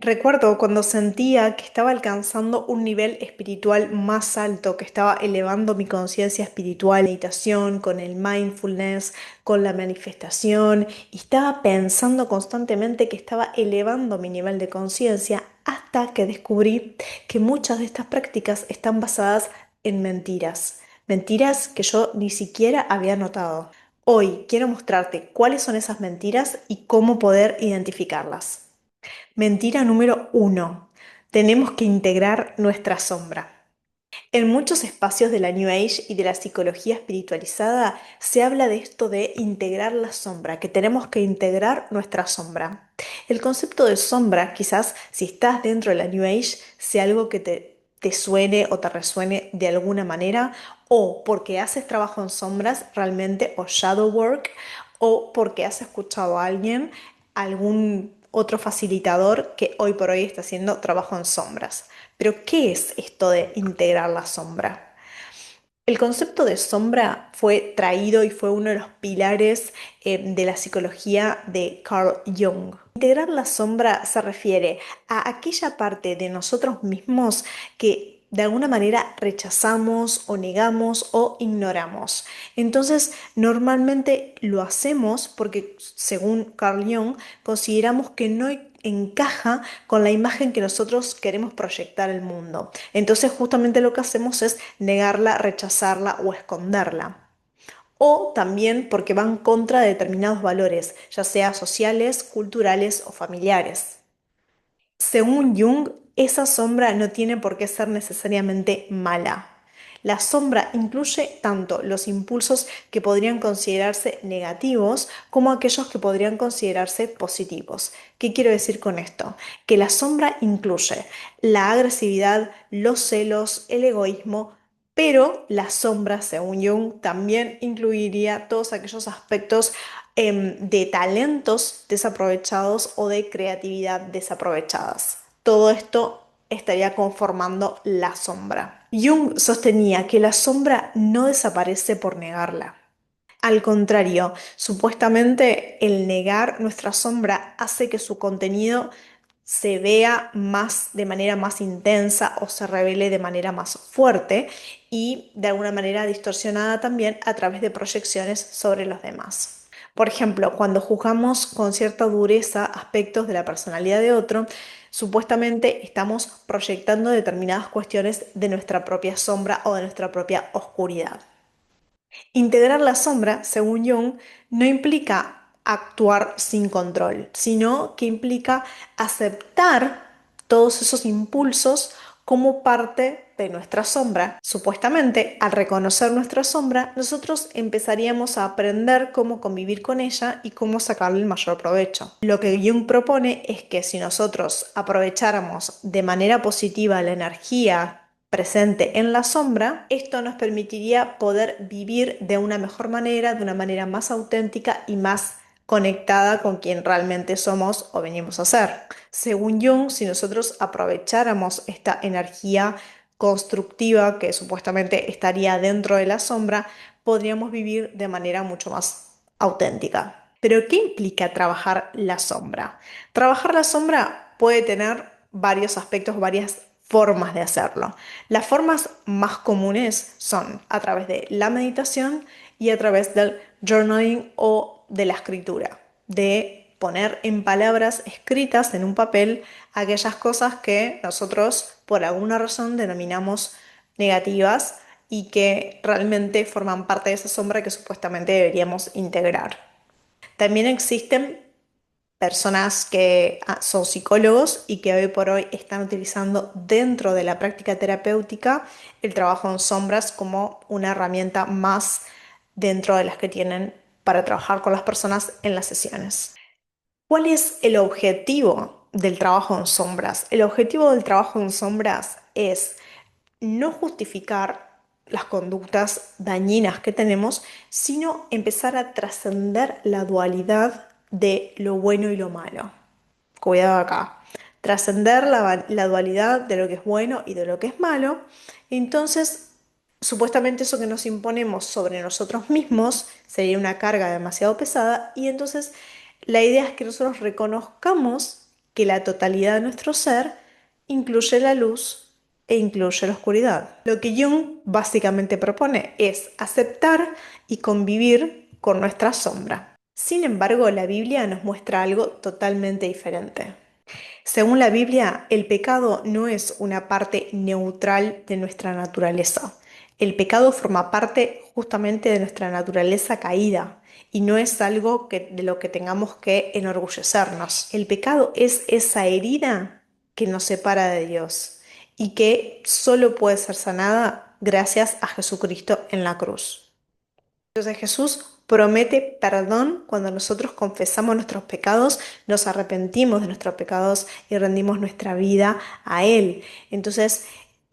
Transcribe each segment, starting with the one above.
Recuerdo cuando sentía que estaba alcanzando un nivel espiritual más alto, que estaba elevando mi conciencia espiritual, meditación, con el mindfulness, con la manifestación, y estaba pensando constantemente que estaba elevando mi nivel de conciencia hasta que descubrí que muchas de estas prácticas están basadas en mentiras, mentiras que yo ni siquiera había notado. Hoy quiero mostrarte cuáles son esas mentiras y cómo poder identificarlas. Mentira número uno. Tenemos que integrar nuestra sombra. En muchos espacios de la New Age y de la psicología espiritualizada se habla de esto de integrar la sombra, que tenemos que integrar nuestra sombra. El concepto de sombra, quizás si estás dentro de la New Age, sea algo que te suene o te resuene de alguna manera, o porque haces trabajo en sombras realmente, o shadow work, o porque has escuchado a alguien, algún otro facilitador que hoy por hoy está haciendo trabajo en sombras. Pero, ¿qué es esto de integrar la sombra? El concepto de sombra fue traído y fue uno de los pilares de la psicología de Carl Jung. Integrar la sombra se refiere a aquella parte de nosotros mismos que de alguna manera rechazamos o negamos o ignoramos. Entonces, normalmente lo hacemos porque, según Carl Jung, consideramos que no encaja con la imagen que nosotros queremos proyectar al mundo. Entonces, justamente lo que hacemos es negarla, rechazarla o esconderla. O también porque van contra de determinados valores, ya sea sociales, culturales o familiares. Según Jung, esa sombra no tiene por qué ser necesariamente mala. La sombra incluye tanto los impulsos que podrían considerarse negativos como aquellos que podrían considerarse positivos. ¿Qué quiero decir con esto? Que la sombra incluye la agresividad, los celos, el egoísmo, pero la sombra, según Jung, también incluiría todos aquellos aspectos de talentos desaprovechados o de creatividad desaprovechadas. Todo esto estaría conformando la sombra. Jung sostenía que la sombra no desaparece por negarla. Al contrario, supuestamente el negar nuestra sombra hace que su contenido se vea más de manera más intensa o se revele de manera más fuerte y de alguna manera distorsionada también a través de proyecciones sobre los demás. Por ejemplo, cuando juzgamos con cierta dureza aspectos de la personalidad de otro, supuestamente estamos proyectando determinadas cuestiones de nuestra propia sombra o de nuestra propia oscuridad. Integrar la sombra, según Jung, no implica actuar sin control, sino que implica aceptar todos esos impulsos como parte de nuestra sombra. Supuestamente, al reconocer nuestra sombra, nosotros empezaríamos a aprender cómo convivir con ella y cómo sacarle el mayor provecho. Lo que Jung propone es que si nosotros aprovecháramos de manera positiva la energía presente en la sombra, esto nos permitiría poder vivir de una mejor manera, de una manera más auténtica y más conectada con quien realmente somos o venimos a ser. Según Jung, si nosotros aprovecháramos esta energía constructiva que supuestamente estaría dentro de la sombra, podríamos vivir de manera mucho más auténtica. Pero, ¿qué implica trabajar la sombra? Trabajar la sombra puede tener varios aspectos, varias formas de hacerlo. Las formas más comunes son a través de la meditación y a través del journaling o de la escritura, de poner en palabras escritas en un papel aquellas cosas que nosotros por alguna razón denominamos negativas y que realmente forman parte de esa sombra que supuestamente deberíamos integrar. También existen personas que son psicólogos y que hoy por hoy están utilizando dentro de la práctica terapéutica el trabajo en sombras como una herramienta más dentro de las que tienen para trabajar con las personas en las sesiones. ¿Cuál es el objetivo del trabajo en sombras? El objetivo del trabajo en sombras es no justificar las conductas dañinas que tenemos, sino empezar a trascender la dualidad de lo bueno y lo malo. Cuidado acá. Trascender la dualidad de lo que es bueno y de lo que es malo. Entonces, supuestamente eso que nos imponemos sobre nosotros mismos sería una carga demasiado pesada y entonces la idea es que nosotros reconozcamos que la totalidad de nuestro ser incluye la luz e incluye la oscuridad. Lo que Jung básicamente propone es aceptar y convivir con nuestra sombra. Sin embargo, la Biblia nos muestra algo totalmente diferente. Según la Biblia, el pecado no es una parte neutral de nuestra naturaleza. El pecado forma parte justamente de nuestra naturaleza caída y no es algo de lo que tengamos que enorgullecernos. El pecado es esa herida que nos separa de Dios y que solo puede ser sanada gracias a Jesucristo en la cruz. Entonces Jesús promete perdón cuando nosotros confesamos nuestros pecados, nos arrepentimos de nuestros pecados y rendimos nuestra vida a Él. Entonces,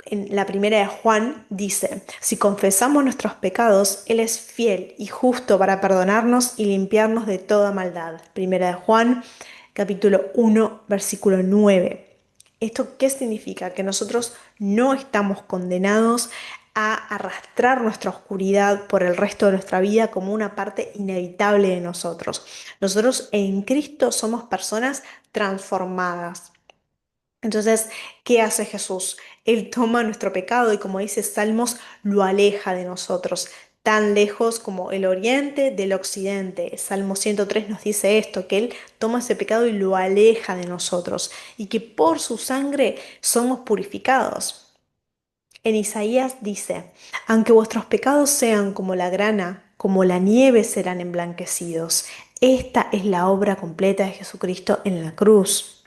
en la primera de Juan dice, si confesamos nuestros pecados, Él es fiel y justo para perdonarnos y limpiarnos de toda maldad. Primera de Juan, capítulo 1, versículo 9. ¿Esto qué significa? Que nosotros no estamos condenados a arrastrar nuestra oscuridad por el resto de nuestra vida como una parte inevitable de nosotros. Nosotros en Cristo somos personas transformadas. Entonces, ¿qué hace Jesús? Él toma nuestro pecado y, como dice Salmos, lo aleja de nosotros, tan lejos como el oriente del occidente. Salmo 103 nos dice esto, que Él toma ese pecado y lo aleja de nosotros y que por su sangre somos purificados. En Isaías dice, aunque vuestros pecados sean como la grana, como la nieve serán emblanquecidos. Esta es la obra completa de Jesucristo en la cruz.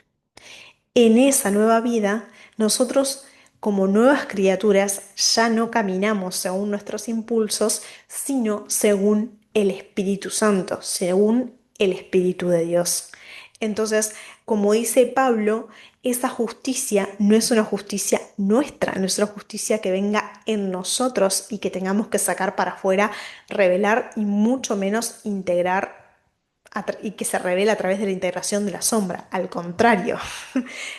En esa nueva vida, nosotros como nuevas criaturas ya no caminamos según nuestros impulsos, sino según el Espíritu Santo, según el Espíritu de Dios. Entonces, como dice Pablo, esa justicia no es una justicia nuestra, no es una justicia que venga en nosotros y que tengamos que sacar para afuera, revelar y mucho menos integrar y que se revela a través de la integración de la sombra. Al contrario,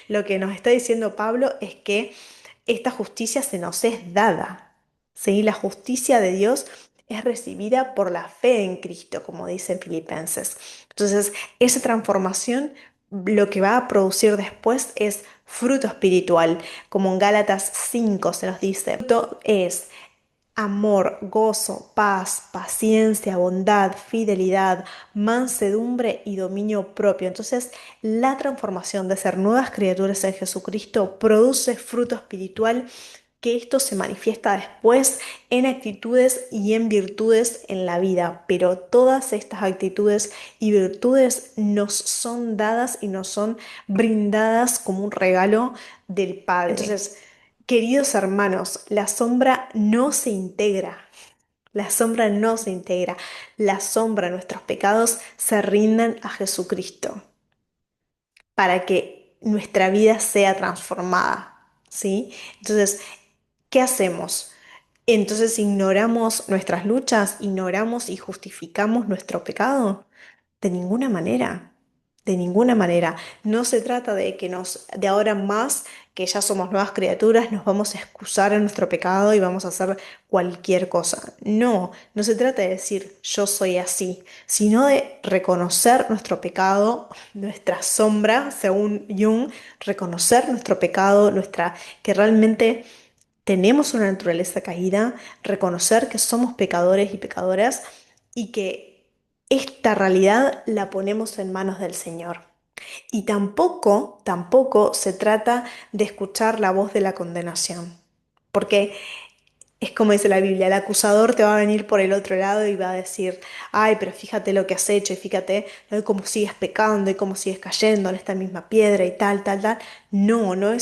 lo que nos está diciendo Pablo es que esta justicia se nos es dada. ¿Sí? La justicia de Dios es recibida por la fe en Cristo, como dice en Filipenses. Entonces, esa transformación lo que va a producir después es fruto espiritual, como en Gálatas 5 se nos dice. Fruto es amor, gozo, paz, paciencia, bondad, fidelidad, mansedumbre y dominio propio. Entonces, la transformación de ser nuevas criaturas en Jesucristo produce fruto espiritual que esto se manifiesta después en actitudes y en virtudes en la vida, pero todas estas actitudes y virtudes nos son dadas y nos son brindadas como un regalo del Padre. Entonces, queridos hermanos, la sombra no se integra. La sombra no se integra. La sombra, nuestros pecados, se rinden a Jesucristo para que nuestra vida sea transformada. ¿Sí? Entonces, ¿qué hacemos? Entonces ignoramos nuestras luchas, ignoramos y justificamos nuestro pecado. De ninguna manera, de ninguna manera. No se trata de que de ahora en más, que ya somos nuevas criaturas, nos vamos a excusar en nuestro pecado y vamos a hacer cualquier cosa. No, no se trata de decir yo soy así, sino de reconocer nuestro pecado, nuestra sombra, según Jung, reconocer nuestro pecado, que realmente tenemos una naturaleza caída, reconocer que somos pecadores y pecadoras y que esta realidad la ponemos en manos del Señor. Y tampoco se trata de escuchar la voz de la condenación, porque es como dice la Biblia, el acusador te va a venir por el otro lado y va a decir, ay, pero fíjate lo que has hecho y fíjate, ¿no? Cómo sigues pecando y cómo sigues cayendo en esta misma piedra y tal, tal, tal. No, no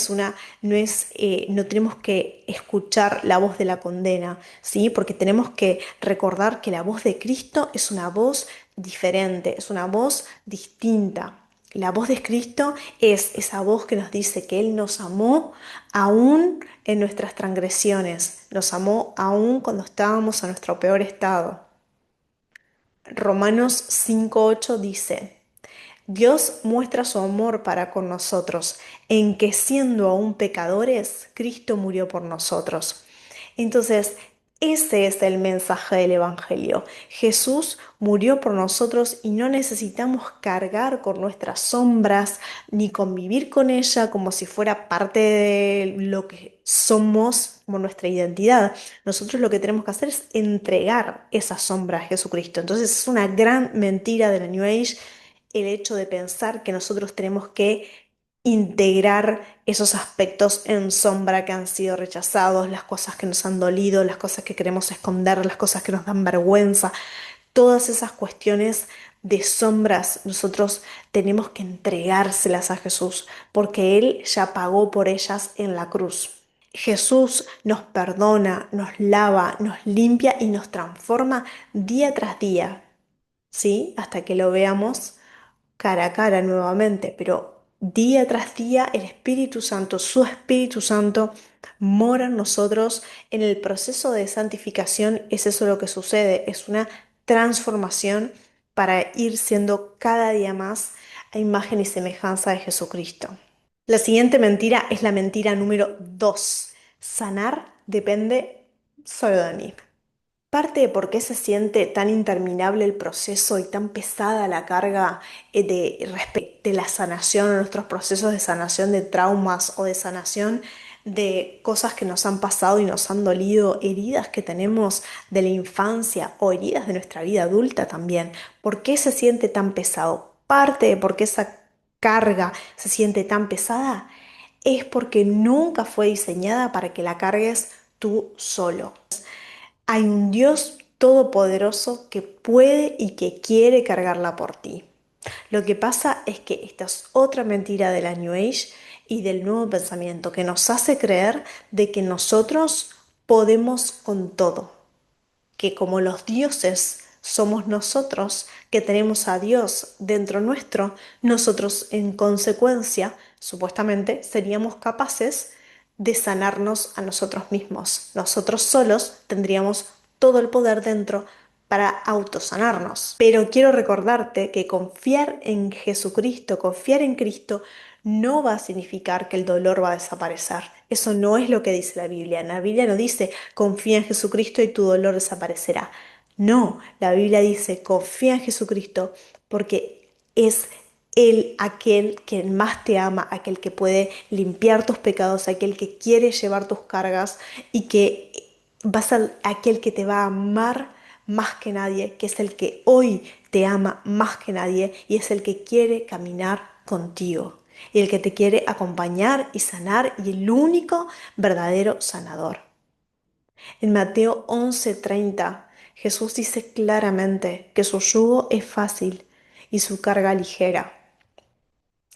tenemos que escuchar la voz de la condena, ¿sí? Porque tenemos que recordar que la voz de Cristo es una voz diferente, es una voz distinta. La voz de Cristo es esa voz que nos dice que Él nos amó aún en nuestras transgresiones, nos amó aún cuando estábamos a nuestro peor estado. Romanos 5:8 dice, Dios muestra su amor para con nosotros, en que siendo aún pecadores, Cristo murió por nosotros. Entonces, Ese es el mensaje del Evangelio. Jesús murió por nosotros y no necesitamos cargar con nuestras sombras ni convivir con ella como si fuera parte de lo que somos, como nuestra identidad. Nosotros lo que tenemos que hacer es entregar esa sombra a Jesucristo. Entonces es una gran mentira de la New Age el hecho de pensar que nosotros tenemos que integrar esos aspectos en sombra que han sido rechazados, las cosas que nos han dolido, las cosas que queremos esconder, las cosas que nos dan vergüenza, todas esas cuestiones de sombras, nosotros tenemos que entregárselas a Jesús, porque Él ya pagó por ellas en la cruz. Jesús nos perdona, nos lava, nos limpia y nos transforma día tras día, ¿sí? Hasta que lo veamos cara a cara nuevamente, pero día tras día el Espíritu Santo, su Espíritu Santo, mora en nosotros. En el proceso de santificación es eso lo que sucede, es una transformación para ir siendo cada día más a imagen y semejanza de Jesucristo. La siguiente mentira es la mentira número 2. Sanar depende solo de mí. Parte de por qué se siente tan interminable el proceso y tan pesada la carga de la sanación, o nuestros procesos de sanación de traumas o de sanación de cosas que nos han pasado y nos han dolido, heridas que tenemos de la infancia o heridas de nuestra vida adulta también. ¿Por qué se siente tan pesado? Parte de por qué esa carga se siente tan pesada es porque nunca fue diseñada para que la cargues tú solo. Hay un Dios todopoderoso que puede y que quiere cargarla por ti. Lo que pasa es que esta es otra mentira de la New Age y del nuevo pensamiento que nos hace creer de que nosotros podemos con todo, que como los dioses somos nosotros, que tenemos a Dios dentro nuestro, nosotros en consecuencia, supuestamente, seríamos capaces de sanarnos a nosotros mismos. Nosotros solos tendríamos todo el poder dentro para autosanarnos. Pero quiero recordarte que confiar en Jesucristo, confiar en Cristo, no va a significar que el dolor va a desaparecer. Eso no es lo que dice la Biblia. La Biblia no dice confía en Jesucristo y tu dolor desaparecerá. No, la Biblia dice confía en Jesucristo porque es Él aquel que más te ama, aquel que puede limpiar tus pecados, aquel que quiere llevar tus cargas y que va a ser aquel que te va a amar más que nadie, que es el que hoy te ama más que nadie y es el que quiere caminar contigo y el que te quiere acompañar y sanar y el único verdadero sanador. En Mateo 11:30, Jesús dice claramente que su yugo es fácil y su carga ligera.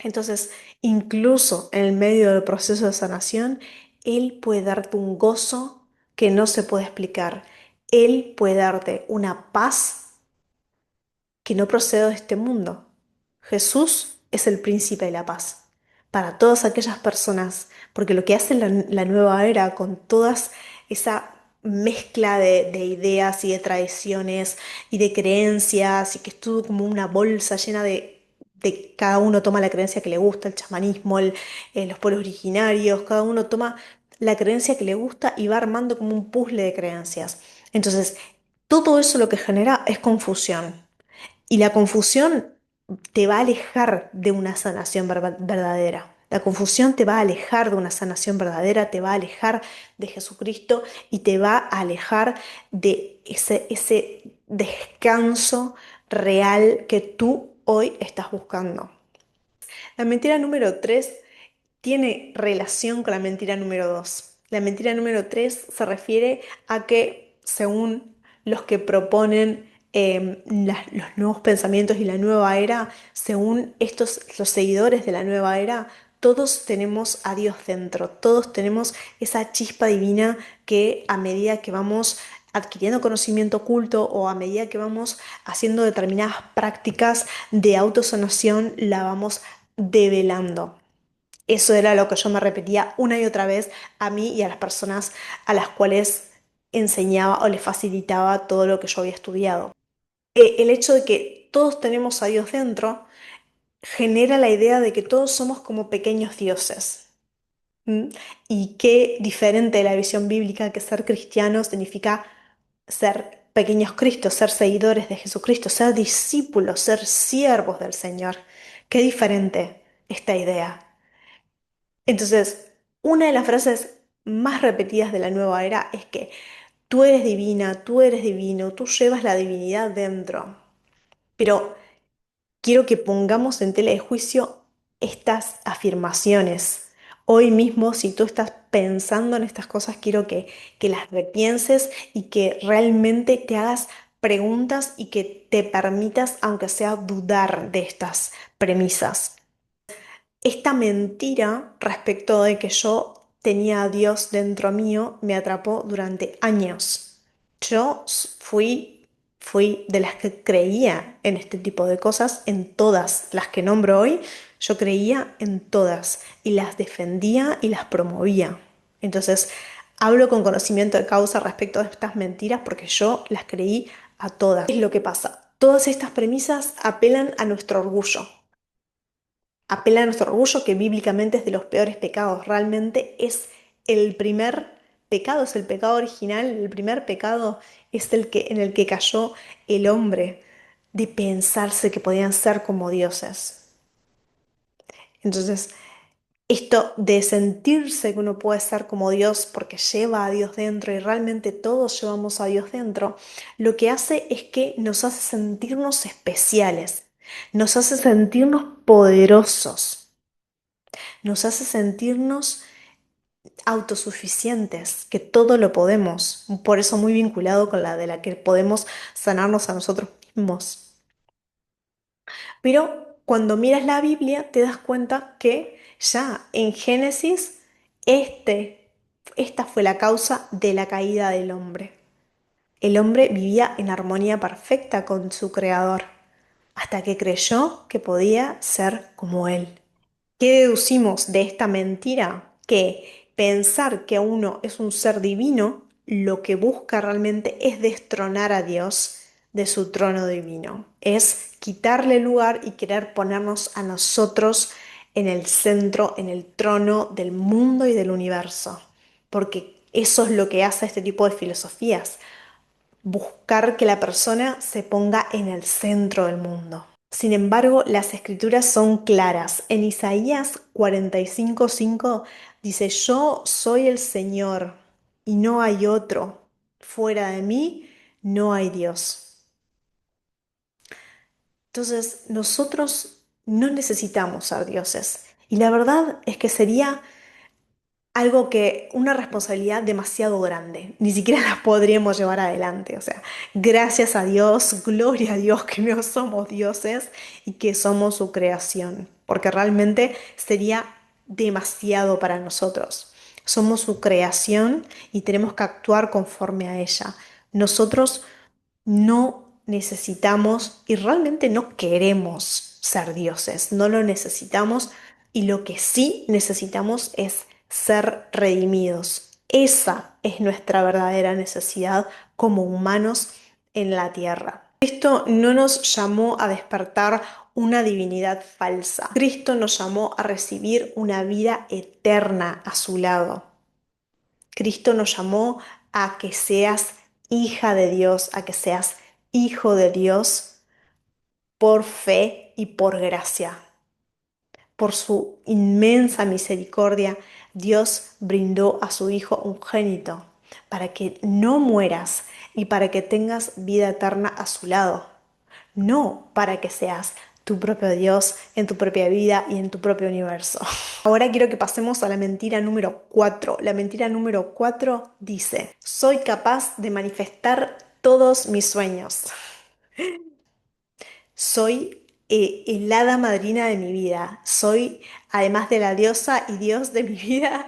Entonces, incluso en el medio del proceso de sanación, Él puede darte un gozo que no se puede explicar. Él puede darte una paz que no procede de este mundo. Jesús es el príncipe de la paz para todas aquellas personas, porque lo que hace la nueva era con todas esa mezcla de ideas y de tradiciones y de creencias y que es todo como una bolsa llena de cada uno toma la creencia que le gusta, el chamanismo, los pueblos originarios, cada uno toma la creencia que le gusta y va armando como un puzzle de creencias. Entonces, todo eso lo que genera es confusión. Y la confusión te va a alejar de una sanación verdadera. La confusión te va a alejar de una sanación verdadera, te va a alejar de Jesucristo y te va a alejar de ese descanso real que tú hoy estás buscando. La mentira número 3 tiene relación con la mentira número 2. La mentira número 3 se refiere a que, según los que proponen los nuevos pensamientos y la nueva era, según estos, los seguidores de la nueva era, todos tenemos a Dios dentro, todos tenemos esa chispa divina que a medida que vamos adquiriendo conocimiento oculto o a medida que vamos haciendo determinadas prácticas de autosanación, la vamos develando. Eso era lo que yo me repetía una y otra vez a mí y a las personas a las cuales enseñaba o les facilitaba todo lo que yo había estudiado. El hecho de que todos tenemos a Dios dentro genera la idea de que todos somos como pequeños dioses. ¿Mm? Y qué diferente de la visión bíblica que ser cristiano significa ser pequeños Cristos, ser seguidores de Jesucristo, ser discípulos, ser siervos del Señor. Qué diferente esta idea. Entonces, una de las frases más repetidas de la nueva era es que tú eres divina, tú eres divino, tú llevas la divinidad dentro. Pero quiero que pongamos en tela de juicio estas afirmaciones. Hoy mismo, si tú estás pensando en estas cosas, quiero que las repienses y que realmente te hagas preguntas y que te permitas, aunque sea, dudar de estas premisas. Esta mentira respecto de que yo tenía a Dios dentro mío me atrapó durante años. Fui de las que creía en este tipo de cosas, en todas las que nombro hoy, yo creía en todas y las defendía y las promovía. Entonces, hablo con conocimiento de causa respecto de estas mentiras porque yo las creí a todas. ¿Qué es lo que pasa? Todas estas premisas apelan a nuestro orgullo. Apela a nuestro orgullo, que bíblicamente es de los peores pecados. Realmente es el primer pecado, es el pecado original, el primer pecado es el que, en el que cayó el hombre, de pensarse que podían ser como dioses. Entonces, esto de sentirse que uno puede ser como Dios porque lleva a Dios dentro y realmente todos llevamos a Dios dentro, lo que hace es que nos hace sentirnos especiales, nos hace sentirnos poderosos, nos hace sentirnos autosuficientes, que todo lo podemos. Por eso muy vinculado con la de la que podemos sanarnos a nosotros mismos. Pero cuando miras la Biblia te das cuenta que ya en Génesis esta fue la causa de la caída del hombre. El hombre vivía en armonía perfecta con su creador, hasta que creyó que podía ser como él. ¿Qué deducimos de esta mentira? Que pensar que uno es un ser divino, lo que busca realmente es destronar a Dios de su trono divino. Es quitarle lugar y querer ponernos a nosotros en el centro, en el trono del mundo y del universo. Porque eso es lo que hace este tipo de filosofías, buscar que la persona se ponga en el centro del mundo. Sin embargo, las escrituras son claras. En Isaías 45:5 dice, yo soy el Señor y no hay otro. Fuera de mí no hay Dios. Entonces, nosotros no necesitamos ser dioses. Y la verdad es que sería algo que, una responsabilidad demasiado grande, ni siquiera la podríamos llevar adelante. O sea, gracias a Dios, gloria a Dios que no somos dioses y que somos su creación, porque realmente sería demasiado para nosotros. Somos su creación y tenemos que actuar conforme a ella. Nosotros no necesitamos y realmente no queremos ser dioses, no lo necesitamos y lo que sí necesitamos es ser redimidos. Esa es nuestra verdadera necesidad como humanos en la tierra. Cristo no nos llamó a despertar una divinidad falsa. Cristo nos llamó a recibir una vida eterna a su lado. Cristo nos llamó a que seas hija de Dios, a que seas hijo de Dios por fe y por gracia. Por su inmensa misericordia, Dios brindó a su Hijo unigénito para que no mueras y para que tengas vida eterna a su lado, no para que seas tu propio Dios en tu propia vida y en tu propio universo. Ahora quiero que pasemos a la mentira número 4. La mentira número 4 dice, soy capaz de manifestar todos mis sueños. Soy el hada madrina de mi vida. Soy, además de la diosa y Dios de mi vida,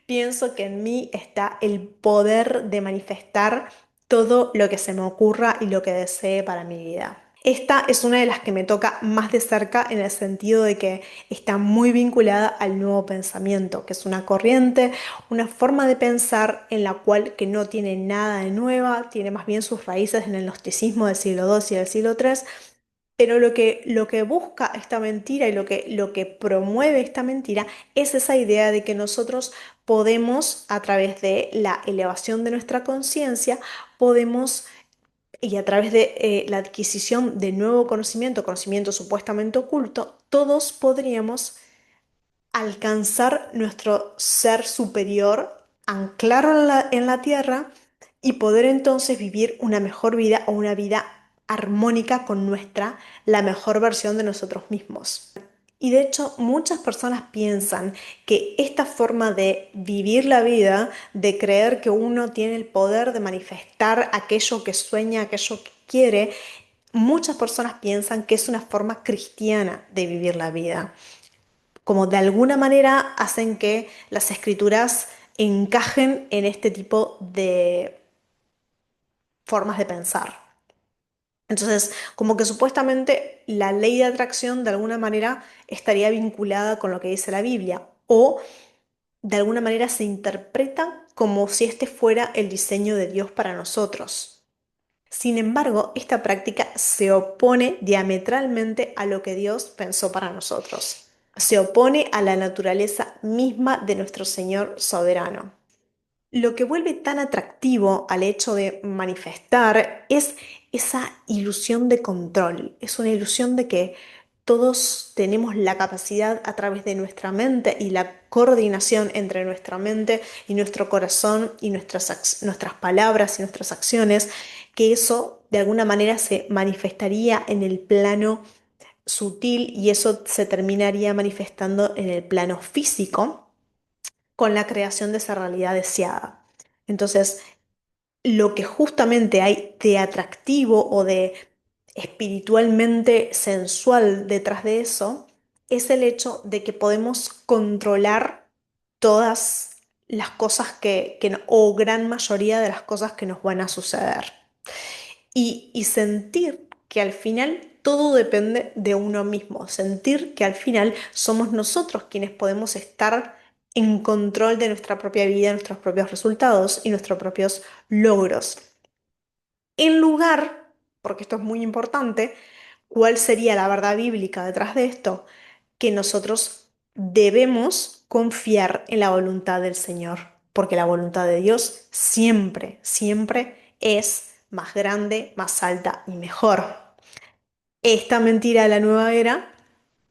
pienso que en mí está el poder de manifestar todo lo que se me ocurra y lo que desee para mi vida. Esta es una de las que me toca más de cerca en el sentido de que está muy vinculada al nuevo pensamiento, que es una corriente, una forma de pensar en la cual que no tiene nada de nueva, tiene más bien sus raíces en el gnosticismo del siglo II y del siglo III, Pero lo que busca esta mentira y lo que promueve esta mentira es esa idea de que nosotros podemos, a través de la elevación de nuestra conciencia, podemos, y a través de la adquisición de nuevo conocimiento, conocimiento supuestamente oculto, todos podríamos alcanzar nuestro ser superior, anclarlo en la tierra y poder entonces vivir una mejor vida o una vida armónica con nuestra, la mejor versión de nosotros mismos. Y de hecho, muchas personas piensan que esta forma de vivir la vida, de creer que uno tiene el poder de manifestar aquello que sueña, aquello que quiere, muchas personas piensan que es una forma cristiana de vivir la vida, como de alguna manera hacen que las escrituras encajen en este tipo de formas de pensar. Entonces, como que supuestamente la ley de atracción de alguna manera estaría vinculada con lo que dice la Biblia, o de alguna manera se interpreta como si este fuera el diseño de Dios para nosotros. Sin embargo, esta práctica se opone diametralmente a lo que Dios pensó para nosotros. Se opone a la naturaleza misma de nuestro Señor soberano. Lo que vuelve tan atractivo al hecho de manifestar es esa ilusión de control. Es una ilusión de que todos tenemos la capacidad a través de nuestra mente y la coordinación entre nuestra mente y nuestro corazón y nuestras palabras y nuestras acciones, que eso de alguna manera se manifestaría en el plano sutil y eso se terminaría manifestando en el plano físico con la creación de esa realidad deseada. Entonces, lo que justamente hay de atractivo o de espiritualmente sensual detrás de eso es el hecho de que podemos controlar todas las cosas o gran mayoría de las cosas que nos van a suceder. Y sentir que al final todo depende de uno mismo, sentir que al final somos nosotros quienes podemos estar en control de nuestra propia vida, nuestros propios resultados y nuestros propios logros. En lugar, porque esto es muy importante, ¿cuál sería la verdad bíblica detrás de esto? Que nosotros debemos confiar en la voluntad del Señor, porque la voluntad de Dios siempre, siempre es más grande, más alta y mejor. Esta mentira de la nueva era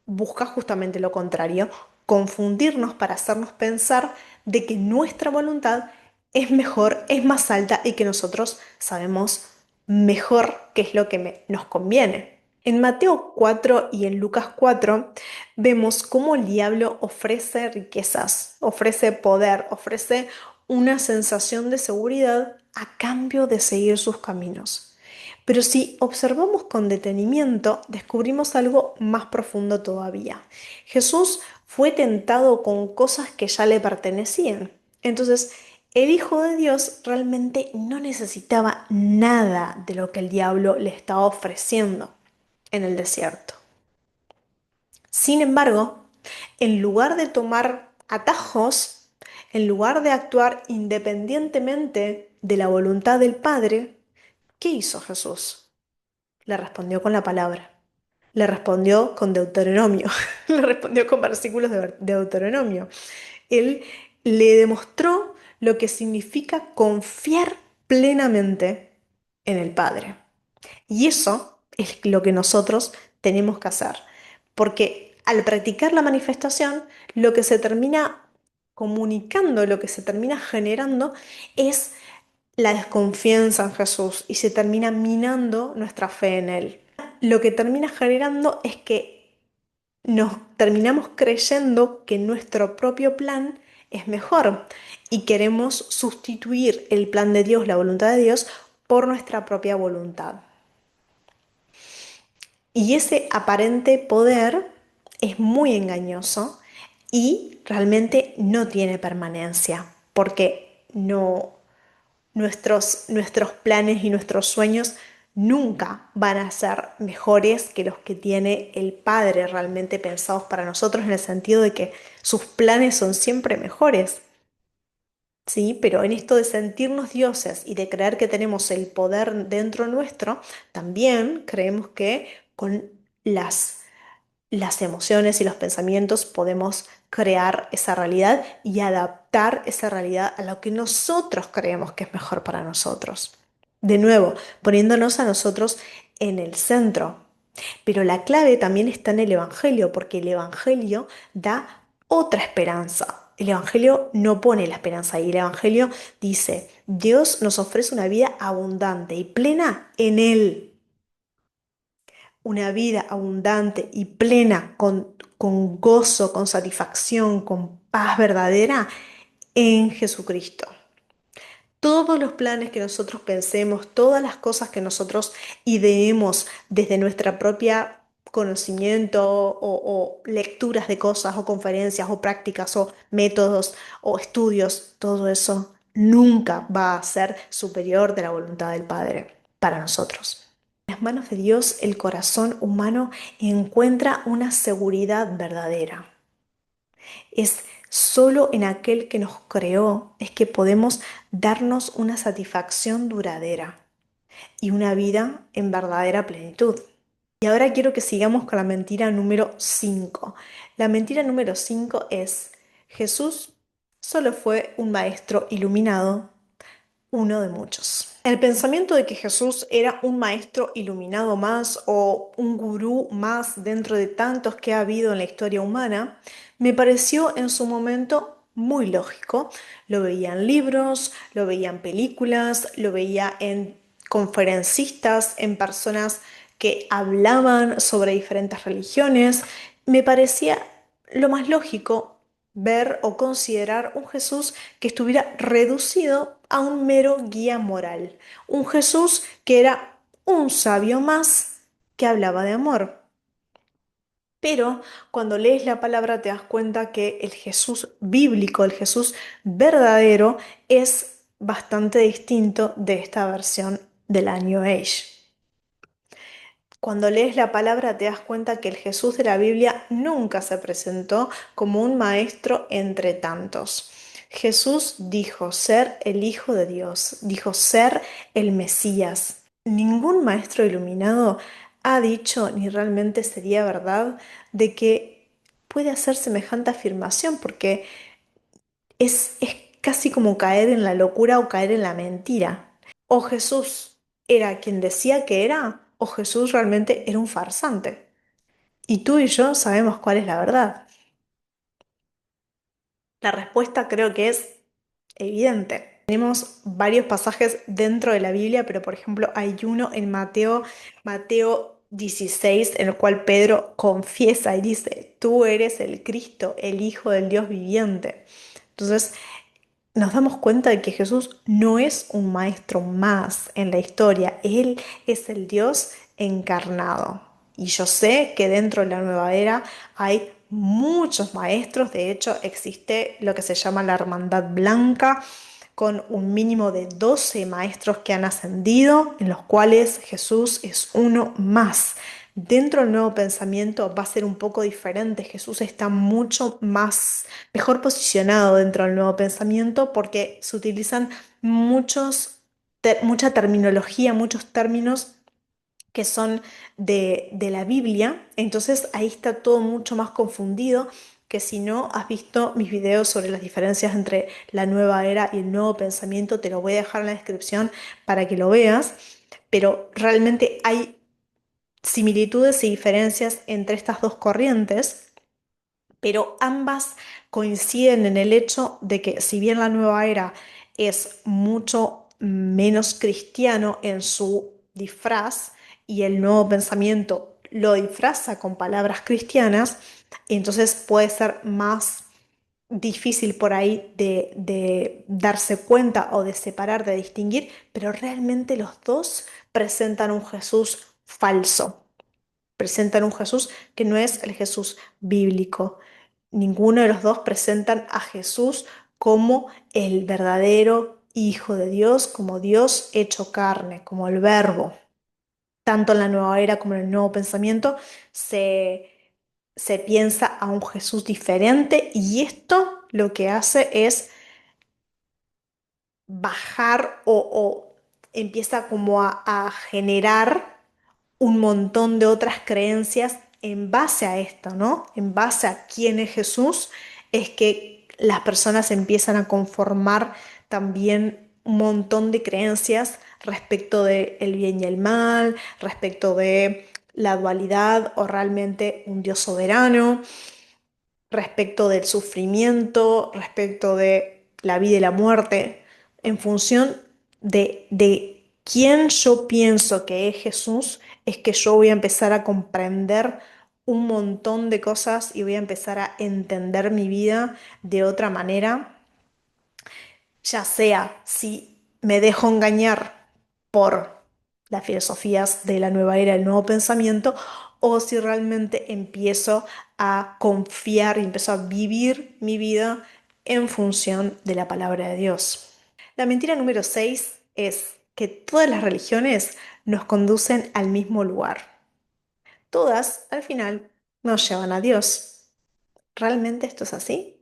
busca justamente lo contrario, confundirnos para hacernos pensar de que nuestra voluntad es mejor, es más alta y que nosotros sabemos mejor qué es lo que nos conviene. En Mateo 4 y en Lucas 4 vemos cómo el diablo ofrece riquezas, ofrece poder, ofrece una sensación de seguridad a cambio de seguir sus caminos. Pero si observamos con detenimiento, descubrimos algo más profundo todavía. Jesús fue tentado con cosas que ya le pertenecían. Entonces, el Hijo de Dios realmente no necesitaba nada de lo que el diablo le estaba ofreciendo en el desierto. Sin embargo, en lugar de tomar atajos, en lugar de actuar independientemente de la voluntad del Padre, ¿qué hizo Jesús? Le respondió con la palabra. Le respondió con Deuteronomio. Le respondió con versículos de Deuteronomio. Él le demostró lo que significa confiar plenamente en el Padre. Y eso es lo que nosotros tenemos que hacer. Porque al practicar la manifestación, lo que se termina comunicando, lo que se termina generando es la desconfianza en Jesús y se termina minando nuestra fe en Él. Lo que termina generando es que nos terminamos creyendo que nuestro propio plan es mejor y queremos sustituir el plan de Dios, la voluntad de Dios, por nuestra propia voluntad. Y ese aparente poder es muy engañoso y realmente no tiene permanencia, porque nuestros planes y nuestros sueños nunca van a ser mejores que los que tiene el Padre realmente pensados para nosotros, en el sentido de que sus planes son siempre mejores. Sí, pero en esto de sentirnos dioses y de creer que tenemos el poder dentro nuestro, también creemos que con las, las emociones y los pensamientos podemos crear esa realidad y adaptar esa realidad a lo que nosotros creemos que es mejor para nosotros. De nuevo, poniéndonos a nosotros en el centro. Pero la clave también está en el Evangelio, porque el Evangelio da otra esperanza. El Evangelio no pone la esperanza ahí. El Evangelio dice, Dios nos ofrece una vida abundante y plena en Él. Una vida abundante y plena con gozo, con satisfacción, con paz verdadera en Jesucristo. Todos los planes que nosotros pensemos, todas las cosas que nosotros ideemos desde nuestra propia conocimiento o lecturas de cosas o conferencias o prácticas o métodos o estudios, todo eso nunca va a ser superior de la voluntad del Padre para nosotros. En las manos de Dios, el corazón humano encuentra una seguridad verdadera. Es solo en aquel que nos creó es que podemos darnos una satisfacción duradera y una vida en verdadera plenitud. Y ahora quiero que sigamos con la mentira número 5. La mentira número 5 es: Jesús solo fue un maestro iluminado, uno de muchos. El pensamiento de que Jesús era un maestro iluminado más o un gurú más dentro de tantos que ha habido en la historia humana me pareció en su momento muy lógico. Lo veía en libros, lo veía en películas, lo veía en conferencistas, en personas que hablaban sobre diferentes religiones. Me parecía lo más lógico ver o considerar un Jesús que estuviera reducido a un mero guía moral, un Jesús que era un sabio más que hablaba de amor. Pero cuando lees la palabra te das cuenta que el Jesús bíblico, el Jesús verdadero, es bastante distinto de esta versión de la New Age. Cuando lees la palabra te das cuenta que el Jesús de la Biblia nunca se presentó como un maestro entre tantos. Jesús dijo ser el Hijo de Dios, dijo ser el Mesías. Ningún maestro iluminado ha dicho, ni realmente sería verdad, de que puede hacer semejante afirmación, porque es casi como caer en la locura o caer en la mentira. O Jesús era quien decía que era, o Jesús realmente era un farsante. Y tú y yo sabemos cuál es la verdad. La respuesta creo que es evidente. Tenemos varios pasajes dentro de la Biblia, pero por ejemplo hay uno en Mateo 16, en el cual Pedro confiesa y dice, tú eres el Cristo, el Hijo del Dios viviente. Entonces, nos damos cuenta de que Jesús no es un maestro más en la historia, Él es el Dios encarnado. Y yo sé que dentro de la nueva era hay muchos maestros, de hecho existe lo que se llama la Hermandad Blanca, con un mínimo de 12 maestros que han ascendido, en los cuales Jesús es uno más. Dentro del nuevo pensamiento va a ser un poco diferente. Jesús está mucho más mejor posicionado dentro del nuevo pensamiento porque se utilizan mucha terminología, muchos términos que son de la Biblia. Entonces ahí está todo mucho más confundido que si no has visto mis videos sobre las diferencias entre la nueva era y el nuevo pensamiento, te lo voy a dejar en la descripción para que lo veas. Pero realmente hay similitudes y diferencias entre estas dos corrientes, pero ambas coinciden en el hecho de que si bien la nueva era es mucho menos cristiano en su disfraz y el nuevo pensamiento lo disfraza con palabras cristianas, entonces puede ser más difícil por ahí de darse cuenta o de separar, de distinguir, pero realmente los dos presentan un Jesús falso, presentan un Jesús que no es el Jesús bíblico. Ninguno de los dos presentan a Jesús como el verdadero Hijo de Dios, como Dios hecho carne, como el Verbo. Tanto en la nueva era como en el nuevo pensamiento se, se piensa a un Jesús diferente y esto lo que hace es bajar o empieza como a generar un montón de otras creencias en base a esto, ¿no? En base a quién es Jesús, es que las personas empiezan a conformar también un montón de creencias respecto de el bien y el mal, respecto de la dualidad o realmente un Dios soberano, respecto del sufrimiento, respecto de la vida y la muerte, en función de quién yo pienso que es Jesús, es que yo voy a empezar a comprender un montón de cosas y voy a empezar a entender mi vida de otra manera, ya sea si me dejo engañar por las filosofías de la nueva era, el nuevo pensamiento, o si realmente empiezo a confiar y empiezo a vivir mi vida en función de la palabra de Dios. La mentira número 6 es que todas las religiones nos conducen al mismo lugar. Todas, al final, nos llevan a Dios. ¿Realmente esto es así?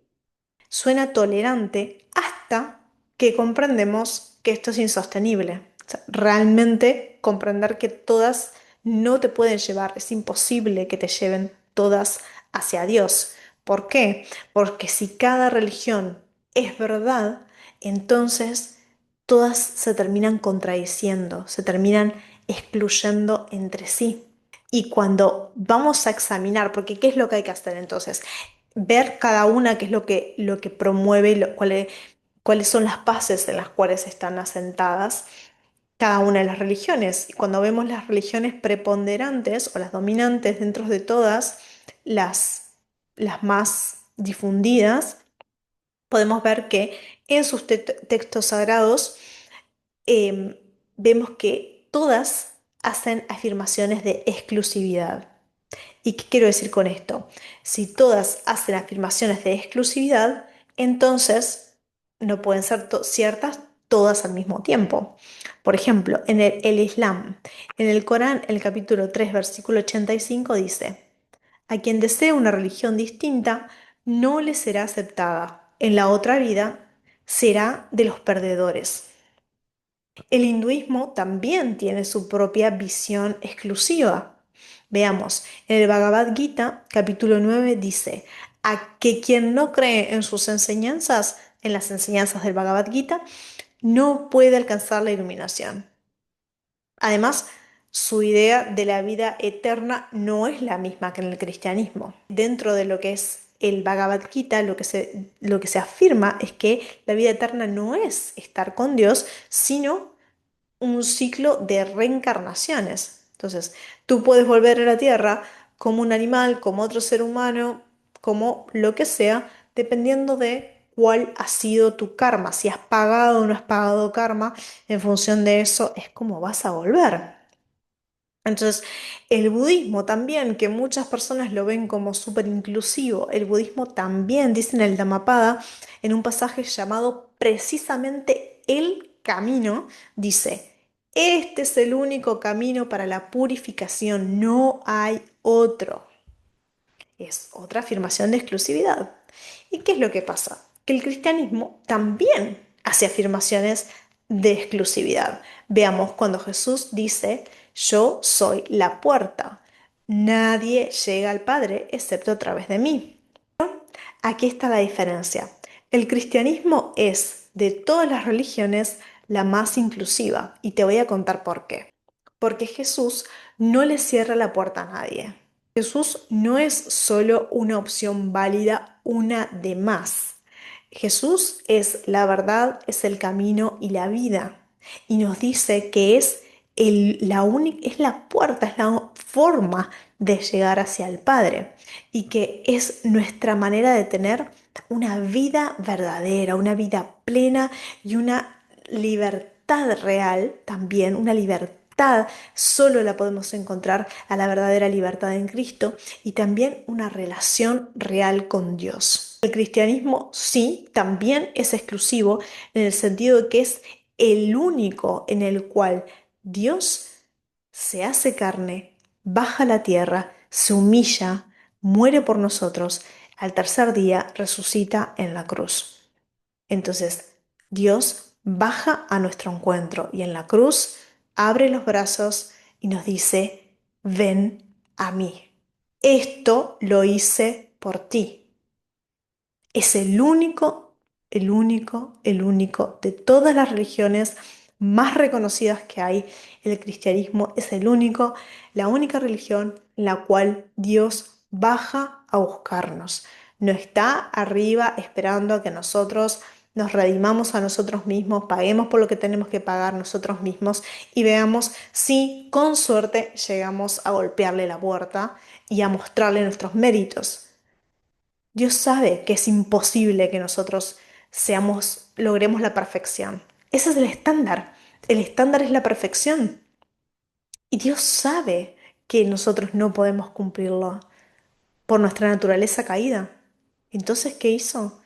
Suena tolerante hasta que comprendemos que esto es insostenible. O sea, realmente comprender que todas no te pueden llevar, es imposible que te lleven todas hacia Dios. ¿Por qué? Porque si cada religión es verdad, entonces todas se terminan contradiciendo, se terminan excluyendo entre sí. Y cuando vamos a examinar, porque ¿qué es lo que hay que hacer entonces? Ver cada una qué es lo que promueve, cuáles son las bases en las cuales están asentadas cada una de las religiones. Y cuando vemos las religiones preponderantes o las dominantes dentro de todas, las más difundidas, podemos ver que en sus textos sagrados em, vemos que todas hacen afirmaciones de exclusividad. ¿Y qué quiero decir con esto? Si todas hacen afirmaciones de exclusividad, entonces no pueden ser ciertas todas al mismo tiempo. Por ejemplo, en el Islam, en el Corán, el capítulo 3, versículo 85 dice, a quien desee una religión distinta, no le será aceptada. En la otra vida será de los perdedores. El hinduismo también tiene su propia visión exclusiva. Veamos, en el Bhagavad Gita, capítulo 9, dice, a que quien no cree en sus enseñanzas, en las enseñanzas del Bhagavad Gita, no puede alcanzar la iluminación. Además, su idea de la vida eterna no es la misma que en el cristianismo. Dentro de lo que es el Bhagavad Gita, lo que se afirma es que la vida eterna no es estar con Dios, sino un ciclo de reencarnaciones. Entonces, tú puedes volver a la Tierra como un animal, como otro ser humano, como lo que sea, dependiendo de cuál ha sido tu karma. Si has pagado o no has pagado karma, en función de eso es como vas a volver. Entonces, el budismo también, que muchas personas lo ven como súper inclusivo, el budismo también, dice en el Dhammapada, en un pasaje llamado precisamente el camino, dice, este es el único camino para la purificación, no hay otro. Es otra afirmación de exclusividad. ¿Y qué es lo que pasa? Que el cristianismo también hace afirmaciones de exclusividad. Veamos cuando Jesús dice, yo soy la puerta. Nadie llega al Padre excepto a través de mí. Aquí está la diferencia. El cristianismo es, de todas las religiones, la más inclusiva y te voy a contar por qué. Porque Jesús no le cierra la puerta a nadie. Jesús no es solo una opción válida, una de más. Jesús es la verdad, es el camino y la vida. Y nos dice que es es la puerta, es la forma de llegar hacia el Padre. Y que es nuestra manera de tener una vida verdadera, una vida plena y una libertad real también, una libertad solo la podemos encontrar a la verdadera libertad en Cristo y también una relación real con Dios. El cristianismo sí, también es exclusivo en el sentido de que es el único en el cual Dios se hace carne, baja a la tierra, se humilla, muere por nosotros, al tercer día resucita en la cruz. Entonces, Dios baja a nuestro encuentro y en la cruz abre los brazos y nos dice, ven a mí. Esto lo hice por ti. Es el único de todas las religiones más reconocidas que hay. El cristianismo es la única religión en la cual Dios baja a buscarnos. No está arriba esperando a que nosotros nos redimamos a nosotros mismos, paguemos por lo que tenemos que pagar nosotros mismos y veamos si con suerte llegamos a golpearle la puerta y a mostrarle nuestros méritos. Dios sabe que es imposible que nosotros logremos la perfección. Ese es el estándar. El estándar es la perfección. Y Dios sabe que nosotros no podemos cumplirlo por nuestra naturaleza caída. Entonces, ¿qué hizo?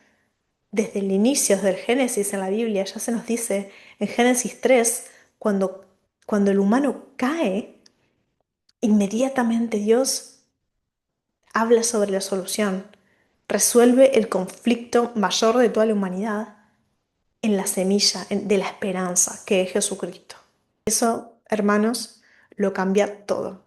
Desde el inicio del Génesis en la Biblia ya se nos dice, en Génesis 3, cuando el humano cae, inmediatamente Dios habla sobre la solución, resuelve el conflicto mayor de toda la humanidad en la semilla de la esperanza que es Jesucristo. Eso, hermanos, lo cambia todo.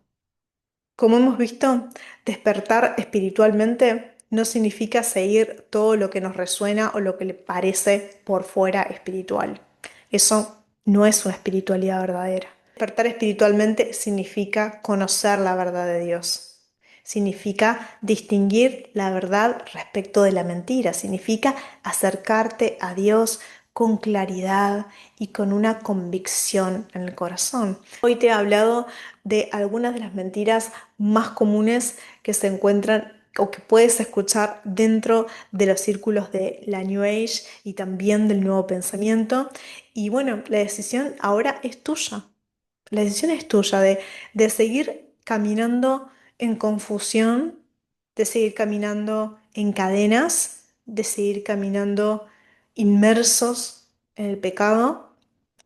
Como hemos visto, despertar espiritualmente no significa seguir todo lo que nos resuena o lo que le parece por fuera espiritual. Eso no es una espiritualidad verdadera. Despertar espiritualmente significa conocer la verdad de Dios. Significa distinguir la verdad respecto de la mentira. Significa acercarte a Dios con claridad y con una convicción en el corazón. Hoy te he hablado de algunas de las mentiras más comunes que se encuentran o que puedes escuchar dentro de los círculos de la New Age y también del nuevo pensamiento. Y bueno, la decisión ahora es tuya. La decisión es tuya de seguir caminando en confusión, de seguir caminando en cadenas, de seguir caminando inmersos en el pecado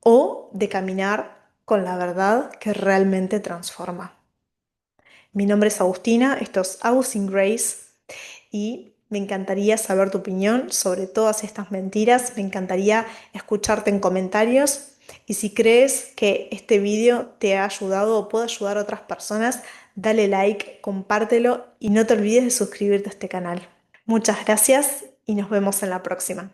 o de caminar con la verdad que realmente transforma. Mi nombre es Agustina, esto es Agustín Grace y me encantaría saber tu opinión sobre todas estas mentiras, me encantaría escucharte en comentarios y si crees que este vídeo te ha ayudado o puede ayudar a otras personas, dale like, compártelo y no te olvides de suscribirte a este canal. Muchas gracias y nos vemos en la próxima.